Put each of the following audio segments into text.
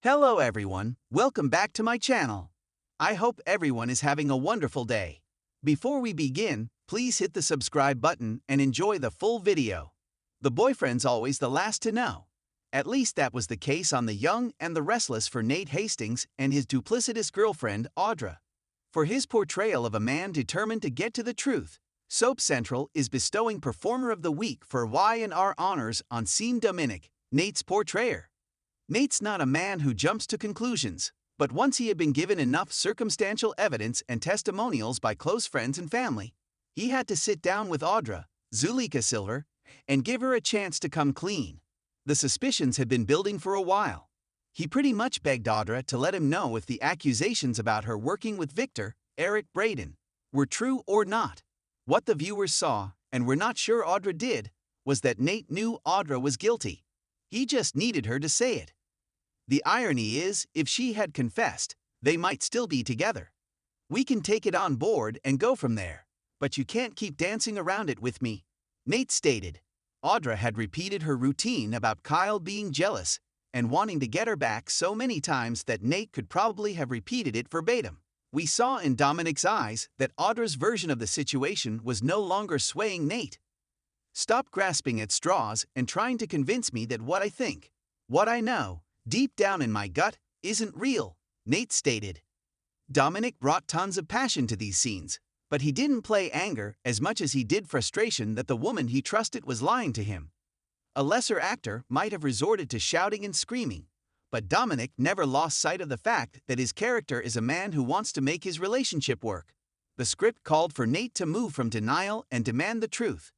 Hello everyone, welcome back to my channel. I hope everyone is having a wonderful day. Before we begin, please hit the subscribe button and enjoy the full video. The boyfriend's always the last to know. At least that was the case on The Young and the Restless for Nate Hastings and his duplicitous girlfriend, Audra. For his portrayal of a man determined to get to the truth, Soap Central is bestowing Performer of the Week for Y&R honors on Sean Dominic, Nate's portrayer. Nate's not a man who jumps to conclusions, but once he had been given enough circumstantial evidence and testimonials by close friends and family, he had to sit down with Audra, Zulika Silver, and give her a chance to come clean. The suspicions had been building for a while. He pretty much begged Audra to let him know if the accusations about her working with Victor, Eric Braden, were true or not. What the viewers saw, and were not sure Audra did, was that Nate knew Audra was guilty. He just needed her to say it. The irony is, if she had confessed, they might still be together. We can take it on board and go from there, but you can't keep dancing around it with me, Nate stated. Audra had repeated her routine about Kyle being jealous and wanting to get her back so many times that Nate could probably have repeated it verbatim. We saw in Dominic's eyes that Audra's version of the situation was no longer swaying Nate. Stop grasping at straws and trying to convince me that what I think, what I know, deep down in my gut, isn't real, Nate stated. Dominic brought tons of passion to these scenes, but he didn't play anger as much as he did frustration that the woman he trusted was lying to him. A lesser actor might have resorted to shouting and screaming, but Dominic never lost sight of the fact that his character is a man who wants to make his relationship work. The script called for Nate to move from denial and demand the truth.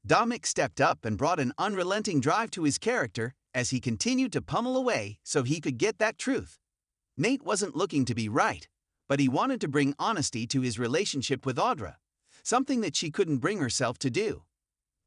Dominic stepped up and brought an unrelenting drive to his character as he continued to pummel away so he could get that truth. Nate wasn't looking to be right, but he wanted to bring honesty to his relationship with Audra, something that she couldn't bring herself to do.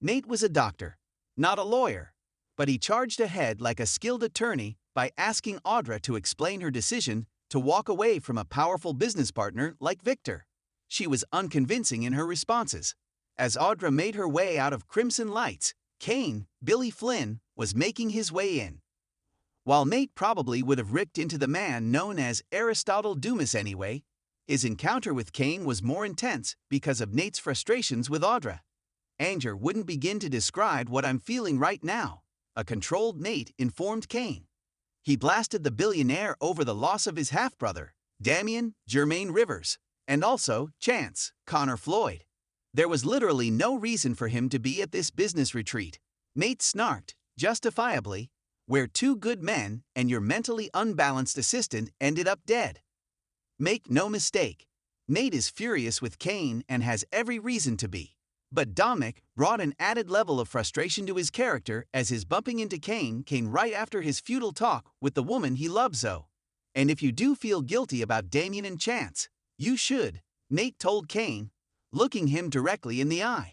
Nate was a doctor, not a lawyer, but he charged ahead like a skilled attorney by asking Audra to explain her decision to walk away from a powerful business partner like Victor. She was unconvincing in her responses. As Audra made her way out of Crimson Lights, Kane, Billy Flynn, was making his way in. While Nate probably would have ripped into the man known as Aristotle Dumas anyway, his encounter with Kane was more intense because of Nate's frustrations with Audra. Anger wouldn't begin to describe what I'm feeling right now, a controlled Nate informed Kane. He blasted the billionaire over the loss of his half-brother, Damian Jermaine Rivers, and also Chance Connor Floyd. There was literally no reason for him to be at this business retreat, Nate snarked, justifiably, where two good men and your mentally unbalanced assistant ended up dead. Make no mistake, Nate is furious with Kane and has every reason to be. But Dominic brought an added level of frustration to his character as his bumping into Kane came right after his futile talk with the woman he loves so. And if you do feel guilty about Damian and Chance, you should, Nate told Kane, looking him directly in the eye.